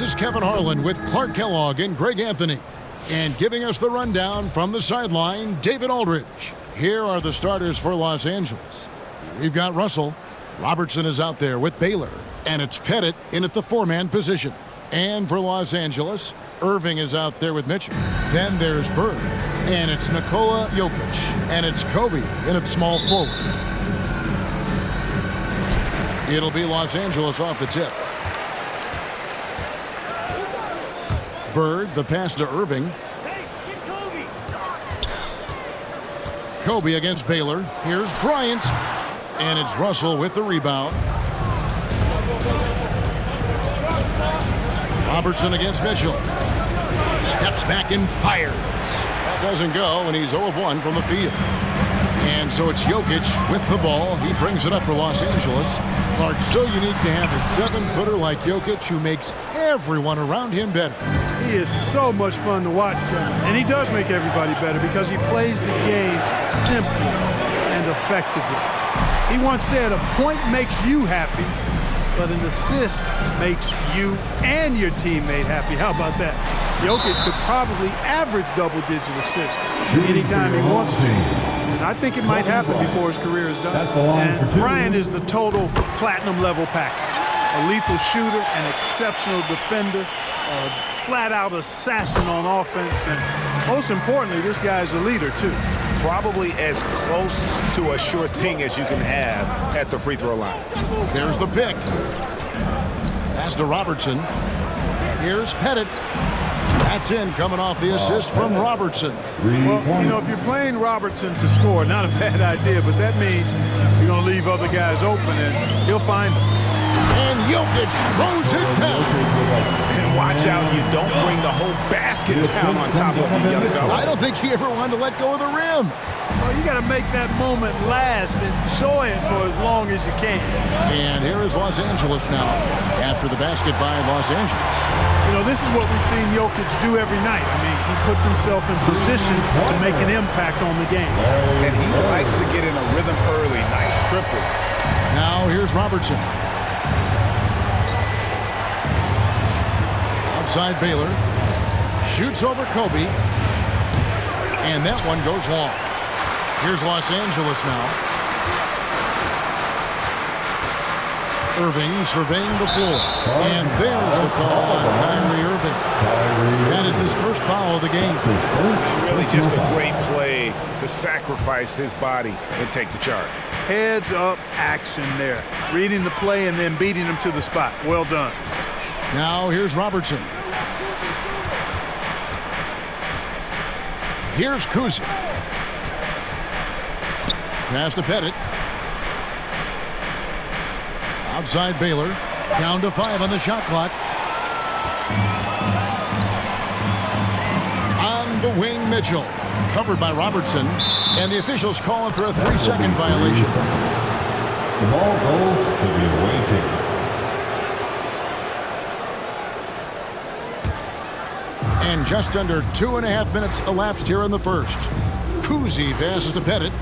This is Kevin Harlan with Clark Kellogg and Greg Anthony. And giving us the rundown from the sideline, David Aldridge. Here are the starters for Los Angeles. We've got Russell. Robertson is out there with Baylor. And it's Pettit in at the four-man position. And for Los Angeles, Irving is out there with Mitchell. Then there's Bird. And it's Nikola Jokic. And it's Kobe in at small forward. It'll be Los Angeles off the tip. Bird, the pass to Irving. Kobe against Baylor. Here's Bryant. And it's Russell with the rebound. Robertson against Mitchell. Steps back and fires. That doesn't go, and he's 0 of 1 from the field. And so it's Jokic with the ball. He brings it up for Los Angeles. Clark, so unique to have a 7-footer like Jokic who makes everyone around him better. He is so much fun to watch, Kevin. And he does make everybody better because he plays the game simply and effectively. He once said, a point makes you happy, but an assist makes you and your teammate happy. How about that? Jokic could probably average double-digit assists anytime he wants to. And I think it might happen before his career is done. And Bryant is the total platinum-level package. A lethal shooter, an exceptional defender, a flat-out assassin on offense, and most importantly, this guy's a leader, too. Probably as close to a sure thing as you can have at the free throw line. There's the pick. Pass to Robertson. Here's Pettit. That's in, coming off the assist from Robertson. Well, you know, if you're playing Robertson to score, not a bad idea, but that means you're going to leave other guys open, and he'll find them. And Jokic throws it down. And watch out, you don't bring the whole basket down on top of the young fella. I don't think he ever wanted to let go of the rim. Well, you got to make that moment last. Enjoy it for as long as you can. And here is Los Angeles now after the basket by Los Angeles. You know, this is what we've seen Jokic do every night. I mean, he puts himself in position to make an impact on the game. And he likes to get in a rhythm early. Nice triple. Now here's Robertson. Outside Baylor. Shoots over Kobe. And that one goes long. Here's Los Angeles now. Irving surveying the floor. And there's the call on Kyrie Irving. That is his first foul of the game. Really just a great play to sacrifice his body and take the charge. Heads up action there. Reading the play and then beating him to the spot. Well done. Now here's Robertson. Here's Kuzi. Pass to Pettit. Outside Baylor. Down to 5 on the shot clock. On the wing, Mitchell. Covered by Robertson. And the officials calling for a 3-second violation. The ball goes to the away team. And just under 2.5 minutes elapsed here in the first. Kuzi passes to Pettit.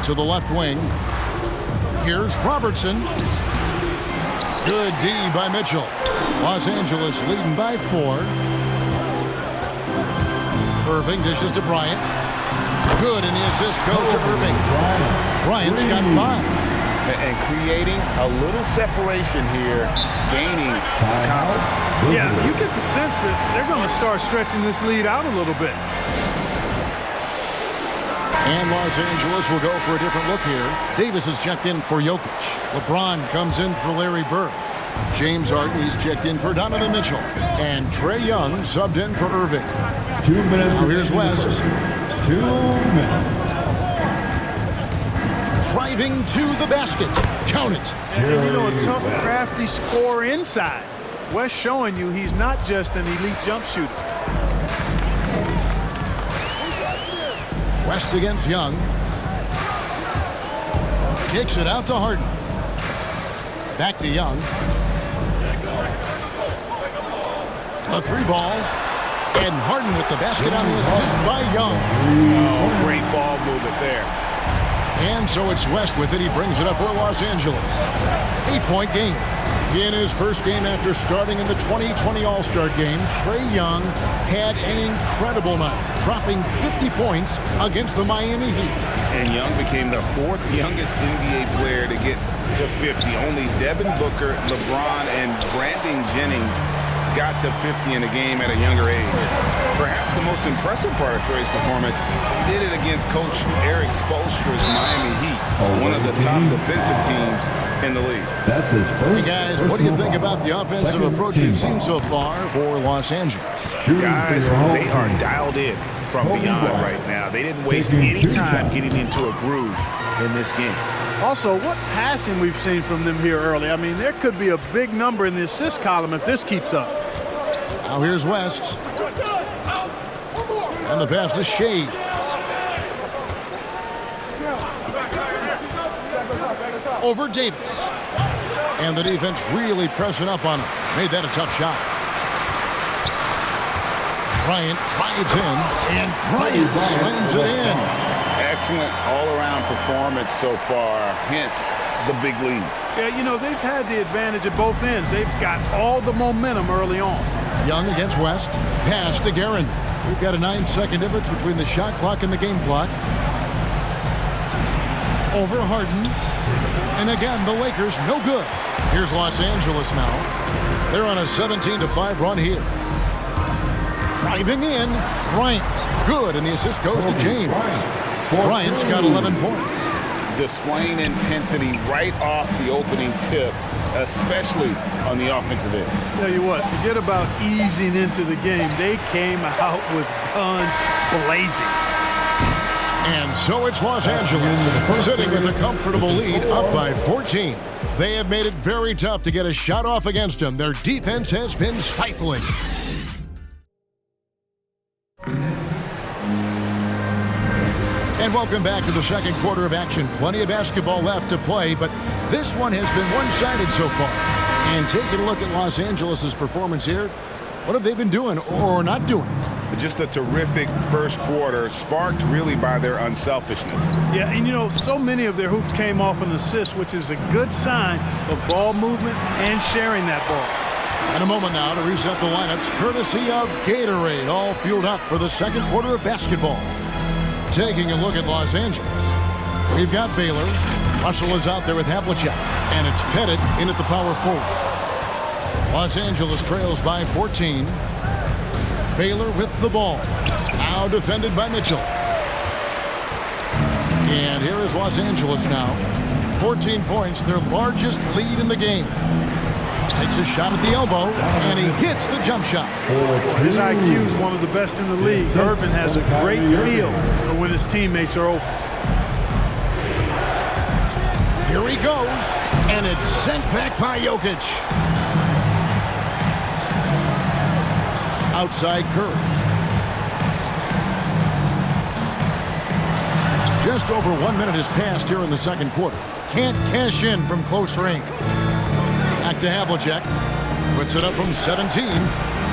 To the left wing. Here's Robertson. Good D by Mitchell. Los Angeles leading by 4. Irving dishes to Bryant. Good, and the assist goes to Irving. Bryant's got 5. And creating a little separation here, gaining some confidence. Yeah, you get the sense that they're going to start stretching this lead out a little bit. And Los Angeles will go for a different look here. Davis is checked in for Jokic. LeBron comes in for Larry Bird. James Harden, he's checked in for Donovan Mitchell. And Trae Young subbed in for Irving. 2 minutes. Now here's West. 2 minutes. Driving to the basket. Count it. And you know, a tough, crafty scorer inside. West showing you he's not just an elite jump shooter. West against Young. Kicks it out to Harden. Back to Young. A 3-ball. And Harden with the basket on the assist by Young. Oh, great ball movement there. And so it's West with it. He brings it up for Los Angeles. 8-point game. In his first game after starting in the 2020 All-Star game, Trae Young had an incredible night, dropping 50 points against the Miami Heat. And Young became the fourth youngest NBA player to get to 50. Only Devin Booker, LeBron, and Brandon Jennings got to 50 in a game at a younger age. Perhaps the most impressive part of Trae's performance, he did it against Coach Eric Spoelstra's Miami Heat, one of the top defensive teams in the league. That's his first. Hey guys, what do you think about the offensive approach we've seen so far for Los Angeles? Guys, they are dialed in from beyond right now. They didn't waste any time getting into a groove in this game. Also, what passing we've seen from them here early. I mean, there could be a big number in the assist column if this keeps up. Now here's West. And the pass to Shea. Over Davis. And the defense really pressing up on him. Made that a tough shot. Bryant drives in, and Bryant slams it in. Excellent all-around performance so far, hence the big lead. Yeah, you know, they've had the advantage at both ends. They've got all the momentum early on. Young against West. Pass to Guerin. We've got a 9-second difference between the shot clock and the game clock. Over Harden. And again, the Lakers no good. Here's Los Angeles now. They're on a 17-5 run here. Driving in, Bryant. Good, and the assist goes to James. Bryant's got 11 points. Displaying intensity right off the opening tip, especially on the offensive end. Tell you what, forget about easing into the game. They came out with guns blazing. And so it's Los Angeles, sitting with a comfortable lead, up by 14. They have made it very tough to get a shot off against them. Their defense has been stifling. And welcome back to the second quarter of action. Plenty of basketball left to play, but this one has been one-sided so far. And taking a look at Los Angeles' performance here, what have they been doing or not doing? Just a terrific first quarter, sparked really by their unselfishness. Yeah, and you know, so many of their hoops came off an assist, which is a good sign of ball movement and sharing that ball. In a moment now to reset the lineups, courtesy of Gatorade, all fueled up for the second quarter of basketball. Taking a look at Los Angeles, we've got Baylor. Russell is out there with Havlicek, and it's Pettit in at the power forward. Los Angeles trails by 14. Baylor with the ball. Now defended by Mitchell. And here is Los Angeles now. 14 points, their largest lead in the game. Takes a shot at the elbow, and he hits the jump shot. His IQ is one of the best in the league. Irvin has a great feel for when his teammates are open. Here he goes, and it's sent back by Jokic. Outside Curry. Just over 1 minute has passed here in the second quarter. Can't cash in from close range. Back to Havlicek. Puts it up from 17.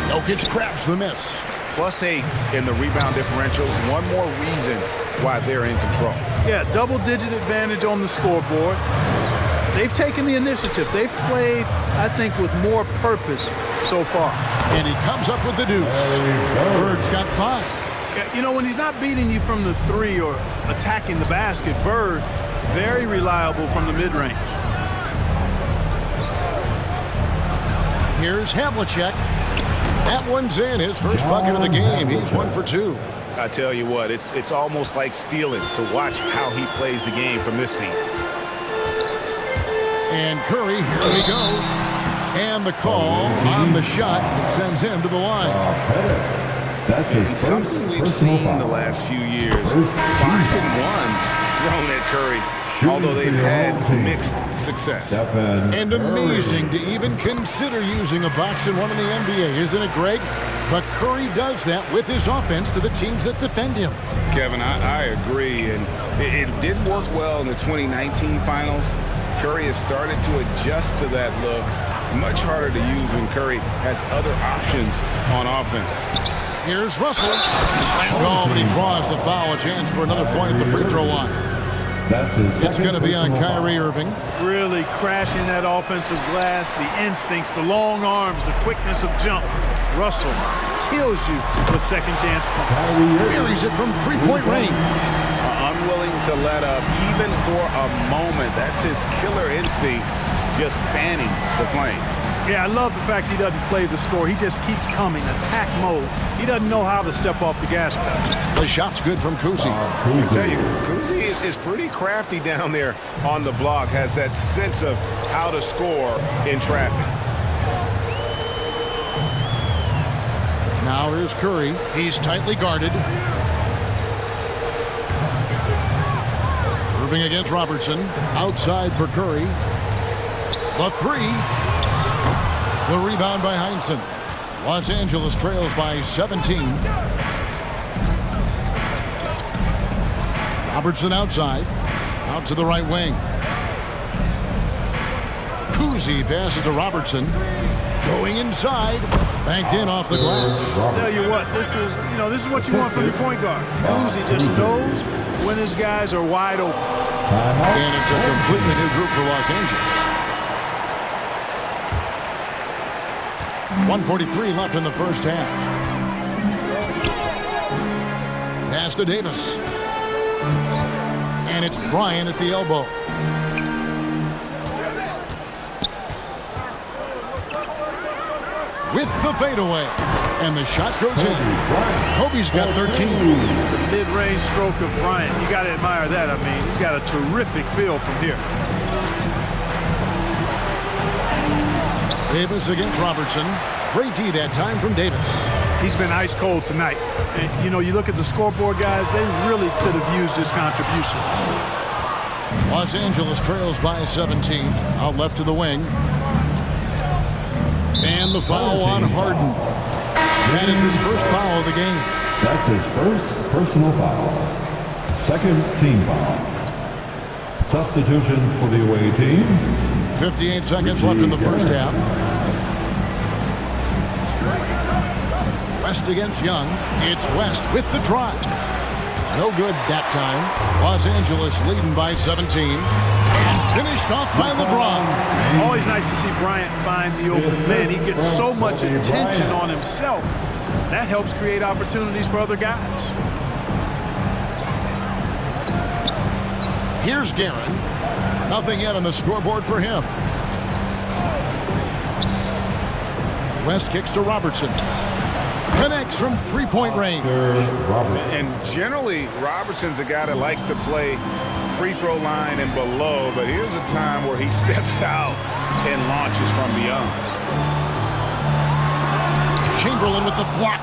Jokic craps the miss. +8 in the rebound differential. One more reason why they're in control. Yeah, double-digit advantage on the scoreboard. They've taken the initiative. They've played, I think, with more purpose so far. And he comes up with the deuce. Bird's got 5. Yeah, you know, when he's not beating you from the 3 or attacking the basket, Bird, very reliable from the mid-range. Here's Havlicek. That one's in, his first bucket of the game. He's 1 for 2. I tell you what, it's almost like stealing to watch how he plays the game from this seat. And Curry, here we go. And the call on the shot sends him to the line. That's his Something we've seen the last few years. 5 and 1s thrown at Curry, although they've had mixed success. And amazing to even consider using a box and one in the NBA, isn't it, Greg? But Curry does that with his offense to the teams that defend him. Kevin, I agree, and it didn't work well in the 2019 finals. Curry has started to adjust to that look. Much harder to use when Curry has other options on offense. Here's Russell. Slam ball, but he draws the foul. A chance for another point at the free throw line. That's his It's going to be on personal Kyrie foul. Irving. Really crashing that offensive glass, the instincts, the long arms, the quickness of jump. Russell kills you with second chance points. Buries it from three-point range. Unwilling to let up even for a moment. That's his killer instinct, just fanning the flame. Yeah, I love the fact he doesn't play the score. He just keeps coming, attack mode. He doesn't know how to step off the gas pedal. The shot's good from Kuzi. I tell you, Kuzi is pretty crafty down there on the block, has that sense of how to score in traffic. Now here's Curry. He's tightly guarded. Irving against Robertson. Outside for Curry. The three. The rebound by Heinsohn. Los Angeles trails by 17. Robertson outside. Out to the right wing. Kuzi passes to Robertson. Going inside. Banked in off the glass. Tell you what, this is what you want from your point guard. Kuzi just knows when his guys are wide open. And it's a completely new group for Los Angeles. 1:43 left in the first half. Pass to Davis. And it's Bryant at the elbow. With the fadeaway. And the shot goes in. Kobe's got 13. The mid-range stroke of Bryant. You got to admire that. I mean, he's got a terrific feel from here. Davis against Robertson. Great D that time from Davis. He's been ice cold tonight. And, you look at the scoreboard, guys, they really could have used his contribution. Los Angeles trails by 17. Out left to the wing. And the foul on Harden. That is his first foul of the game. That's his first personal foul. Second team foul. Substitutions for the away team. 58 seconds left in the first half. West against Young. It's West with the drive. No good that time. Los Angeles leading by 17. And finished off by LeBron. Always nice to see Bryant find the open man. He gets so much attention on himself. That helps create opportunities for other guys. Here's Guerin. Nothing yet on the scoreboard for him. West kicks to Robertson. Connects from three-point range. And generally, Robertson's a guy that likes to play free throw line and below, but here's a time where he steps out and launches from beyond. Chamberlain with the block.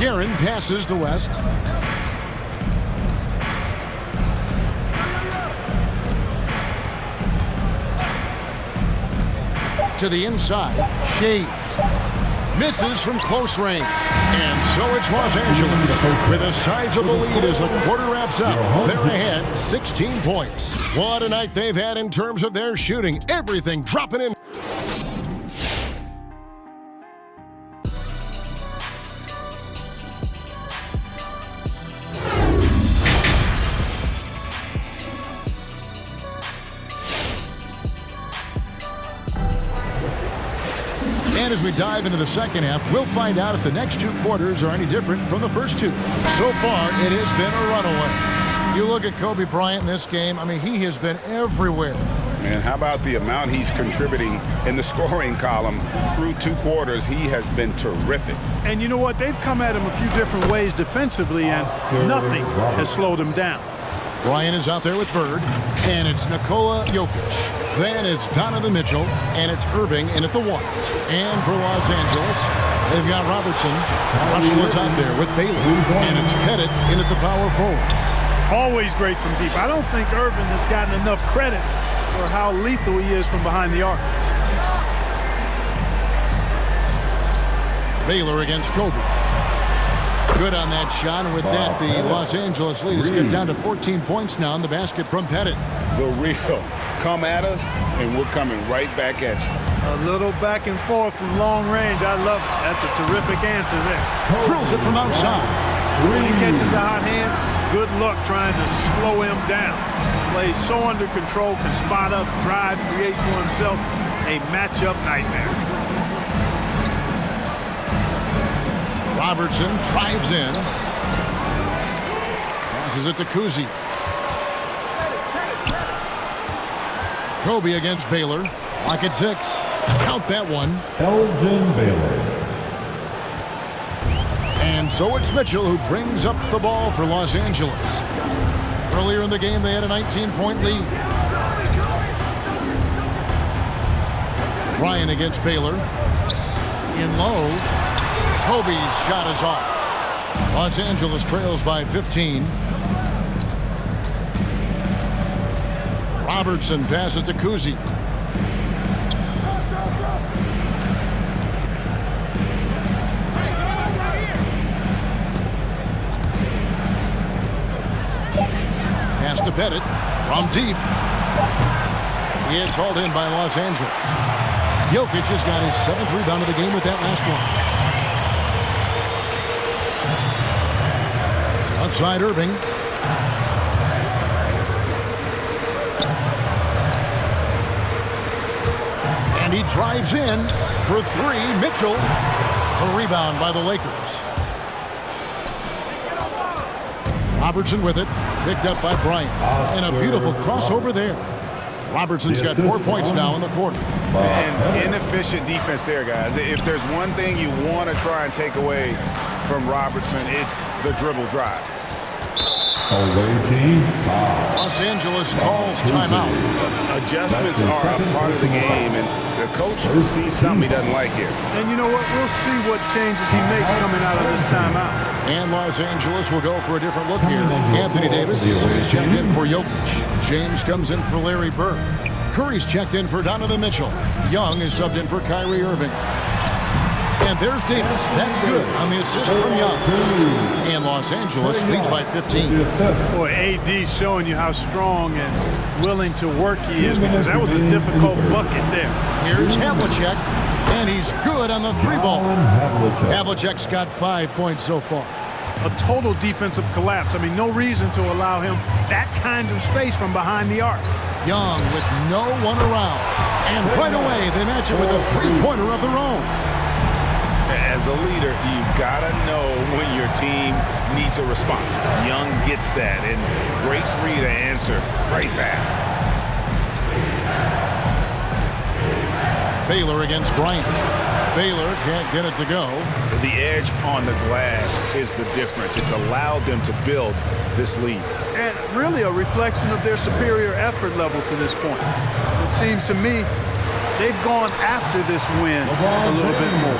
Guerin passes to West. To the inside. Shades. Misses from close range. And so it's Los Angeles with a sizable lead as the quarter wraps up. They're ahead 16 points. What a night they've had in terms of their shooting. Everything dropping in. And as we dive into the second half, we'll find out if the next two quarters are any different from the first two. So far, it has been a runaway. You look at Kobe Bryant in this game, I mean, he has been everywhere. And how about the amount he's contributing in the scoring column through two quarters? He has been terrific. And you know what? They've come at him a few different ways defensively, and nothing has slowed him down. Bryant is out there with Bird, and it's Nikola Jokic. Then it's Donovan Mitchell, and it's Irving in at the one. And for Los Angeles, they've got Robertson. Russell is out there with Baylor, and it's Pettit in at the power forward. Always great from deep. I don't think Irving has gotten enough credit for how lethal he is from behind the arc. Baylor against Kobe. Good on that shot, and with that, the Los Angeles lead is cut down to 14 points now in the basket from Pettit. The real come at us, and we're coming right back at you. A little back and forth from long range. I love it. That's a terrific answer there. Drills it from outside. When he catches the hot hand, good luck trying to slow him down. Plays so under control, can spot up, drive, create for himself a matchup nightmare. Robertson drives in. Passes it to Kuzi. Kobe against Baylor. Lock at 6. Count that one. Elgin Baylor. And so it's Mitchell who brings up the ball for Los Angeles. Earlier in the game, they had a 19-point lead. Ryan against Baylor. In low. Kobe's shot is off. Los Angeles trails by 15. Robertson passes to Kuzi. Pass to Pettit from deep. It's hauled in by Los Angeles. Jokic has got his 7th rebound of the game with that last one. Outside Irving. And he drives in for 3. Mitchell. A rebound by the Lakers. Robertson with it. Picked up by Bryant. And a beautiful crossover there. Robertson's got 4 points now in the quarter. And inefficient defense there, guys. If there's one thing you want to try and take away from Robertson, it's the dribble drive. Away team. Los Angeles calls timeout. Adjustments are a part of the game, and the coach sees something he doesn't like here. And you know what? We'll see what changes he makes coming out of this timeout. And Los Angeles will go for a different look here. Anthony Davis is checked in for Jokic. James comes in for Larry Bird. Curry's checked in for Donovan Mitchell. Young is subbed in for Kyrie Irving. And there's Davis. That's good on the assist from Young. And Los Angeles leads by 15. Boy, AD showing you how strong and willing to work he is, because that was a difficult bucket there. Here's Havlicek, and he's good on the 3-ball. Havlicek's got 5 points so far. A total defensive collapse. I mean, no reason to allow him that kind of space from behind the arc. Young with no one around. And right away, they match it with a 3-pointer of their own. As a leader, you've got to know when your team needs a response. Young gets that, and great 3 to answer right back. Baylor against Bryant. Baylor can't get it to go. The edge on the glass is the difference. It's allowed them to build this lead. And really a reflection of their superior effort level to this point. It seems to me they've gone after this win a little bit more.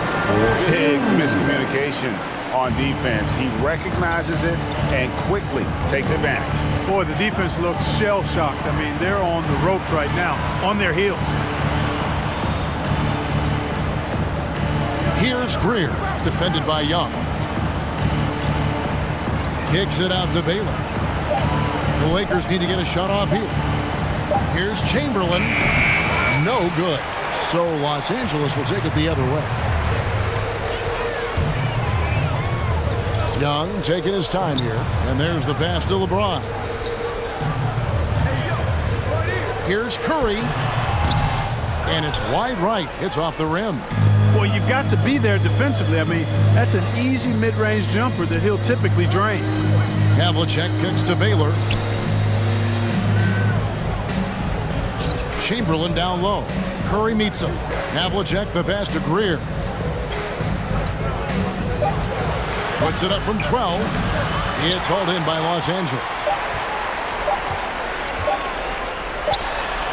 Big miscommunication on defense. He recognizes it and quickly takes advantage. Boy, the defense looks shell-shocked. I mean, they're on the ropes right now, on their heels. Here's Greer, defended by Young. Kicks it out to Baylor. The Lakers need to get a shot off here. Here's Chamberlain. No good. So Los Angeles will take it the other way. Young taking his time here. And there's the pass to LeBron. Here's Curry. And it's wide right. It's off the rim. Well, you've got to be there defensively. I mean, that's an easy mid-range jumper that he'll typically drain. Havlicek kicks to Baylor. Chamberlain down low. Curry meets him. Havlicek the pass to Greer. Puts it up from 12. It's hauled in by Los Angeles.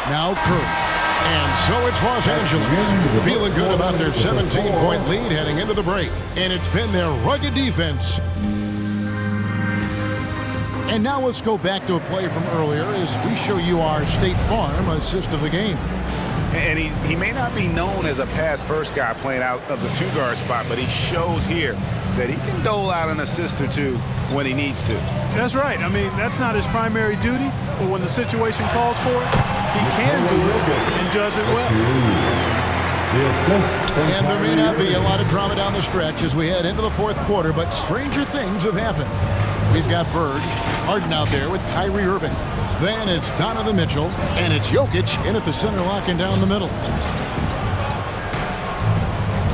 Now Curry. And so it's Los Angeles, feeling good about their 17-point lead heading into the break. And it's been their rugged defense. And now let's go back to a play from earlier as we show you our State Farm assist of the game. And he may not be known as a pass-first guy playing out of the 2-guard spot, but he shows here that he can dole out an assist or 2 when he needs to. That's right. I mean, that's not his primary duty, but when the situation calls for it, he can do it and does it well. And there may not be a lot of drama down the stretch as we head into the 4th quarter, but stranger things have happened. We've got Bird. Harden out there with Kyrie Irving. Then it's Donovan Mitchell, and it's Jokic in at the center, locking down the middle.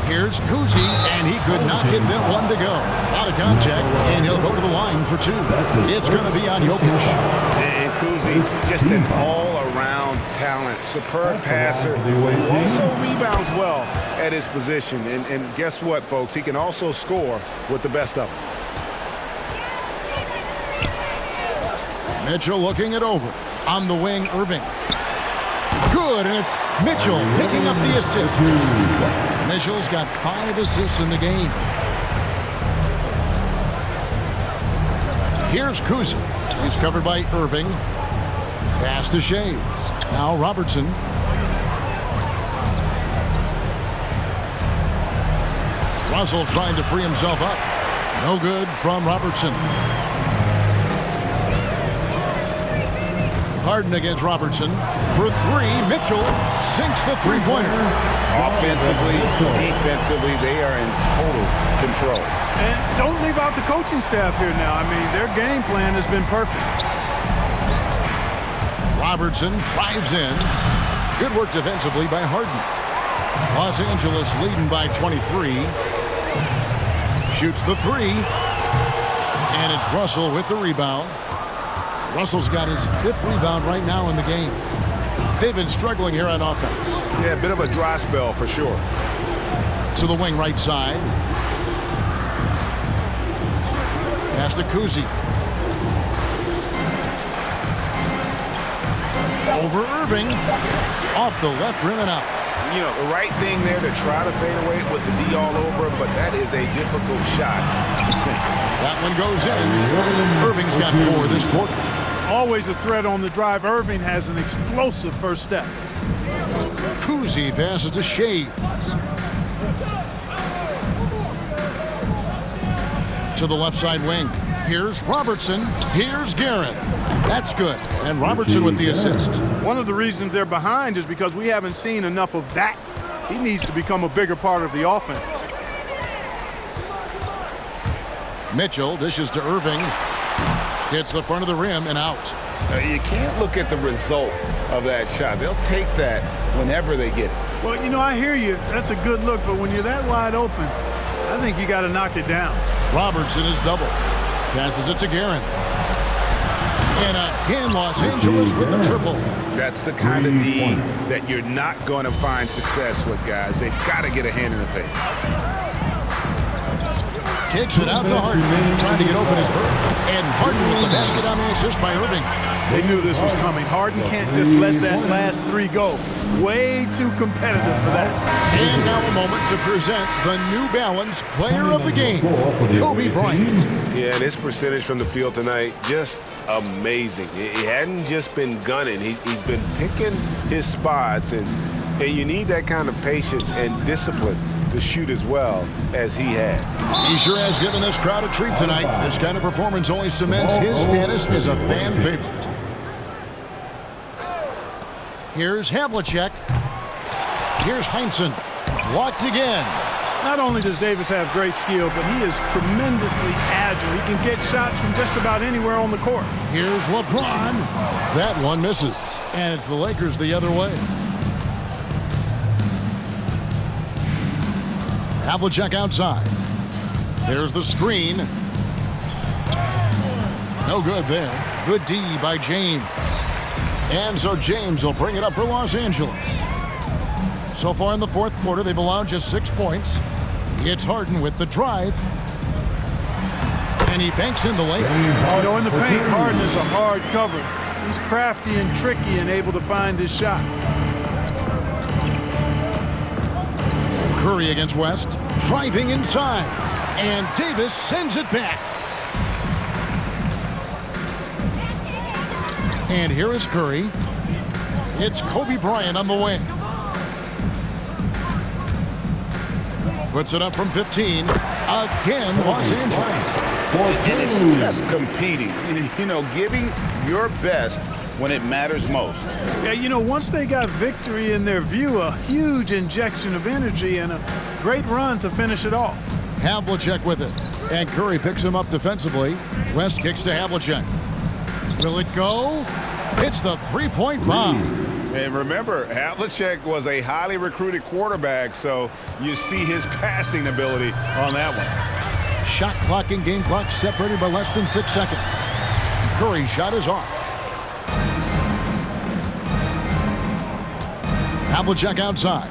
Here's Kuzi, and he could not get that one to go. Out of contact, and he'll go to the line for two. It's going to be on Jokic. And Kuzi, just an all-around talent, superb passer, who also rebounds well at his position. And guess what, folks? He can also score with the best of them. Mitchell looking it over. On the wing, Irving. Good, and it's Mitchell picking up the assist. Mitchell's got 5 assists in the game. Here's Kuzi. He's covered by Irving. Pass to Shays. Now Robertson. Russell trying to free himself up. No good from Robertson. Harden against Robertson. For 3, Mitchell sinks the three-pointer. Offensively, defensively, they are in total control. And don't leave out the coaching staff here now. I mean, their game plan has been perfect. Robertson drives in. Good work defensively by Harden. Los Angeles leading by 23. Shoots the 3. And it's Russell with the rebound. Russell's got his 5th rebound right now in the game. They've been struggling here on offense. Yeah, a bit of a dry spell for sure. To the wing right side. Pass to Kuzi. Over Irving. Off the left rim and out. You know, the right thing there to try to fade away with the D all over, but that is a difficult shot to sink. That one goes in. Irving's got 4 this quarter. Always a threat on the drive. Irving has an explosive first step. Kuzi passes to Shays. To the left side wing. Here's Robertson. Here's Guerin. That's good. And Robertson with the assist. One of the reasons they're behind is because we haven't seen enough of that. He needs to become a bigger part of the offense. Mitchell dishes to Irving. Hits the front of the rim and out. You can't look at the result of that shot. They'll take that whenever they get it. Well, you know, I hear you. That's a good look, but when you're that wide open, I think you got to knock it down. Robertson is double. Passes it to Guerin. And again, Los Angeles with the triple. That's the kind of D that you're not going to find success with, guys. They've got to get a hand in the face. Kicks it out to Harden. Trying to get open his bird. And Harden with the basket on the assist by Irving. They knew this was coming. Harden can't just let that last 3 go. Way too competitive for that. And now a moment to present the New Balance Player of the Game, Kobe Bryant. Yeah, and his percentage from the field tonight, just amazing. He hadn't just been gunning. He's been picking his spots, and you need that kind of patience and discipline to shoot as well as he had. He sure has given this crowd a treat tonight. This kind of performance only cements his status as a fan favorite. Here's Havlicek. Here's Heinsohn. Blocked again. Not only does Davis have great skill, but he is tremendously agile. He can get shots from just about anywhere on the court. Here's LeBron. That one misses. And it's the Lakers the other way. Havlicek outside. There's the screen. No good there. Good D by James. And so James will bring it up for Los Angeles. So far in the 4th quarter, they've allowed just 6 points. It's Harden with the drive. And he banks in the layup. You know, in the paint, Harden is a hard cover. He's crafty and tricky and able to find his shot. Curry against West. Driving inside. And Davis sends it back. And here is Curry. It's Kobe Bryant on the wing. Puts it up from 15. Again, Los Angeles. And it's just competing. You know, giving your best when it matters most. Yeah, you know, once they got victory in their view, a huge injection of energy and a great run to finish it off. Havlicek with it. And Curry picks him up defensively. West kicks to Havlicek. Will it go? It's the three-point bomb. And remember, Havlicek was a highly recruited quarterback, so you see his passing ability on that one. Shot clock and game clock separated by less than 6 seconds. Curry's shot is off. Havlicek outside.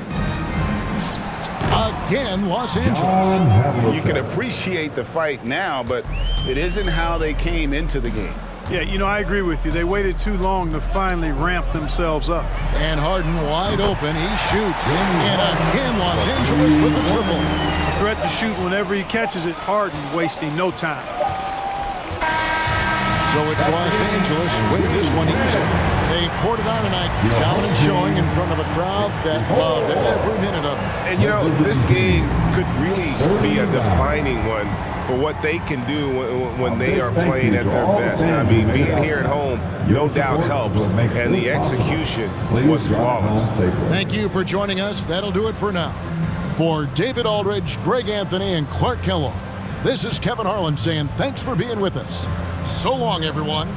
Again, Los Angeles. You can appreciate the fight now, but it isn't how they came into the game. Yeah, you know, I agree with you. They waited too long to finally ramp themselves up. And Harden wide open. He shoots. And again, Los Angeles with the triple. A threat to shoot whenever he catches it. Harden wasting no time. So it's Los Angeles winning this one easy. They poured it on tonight. Dominant showing in front of a crowd that loved every minute of it. And, you know, this game could really be a defining one for what they can do when they are playing at their best. I mean, being here at home, no doubt helps, and the execution was flawless. Thank you for joining us. That'll do it for now. For David Aldridge, Greg Anthony, and Clark Kellogg, this is Kevin Harlan saying thanks for being with us. So long, everyone.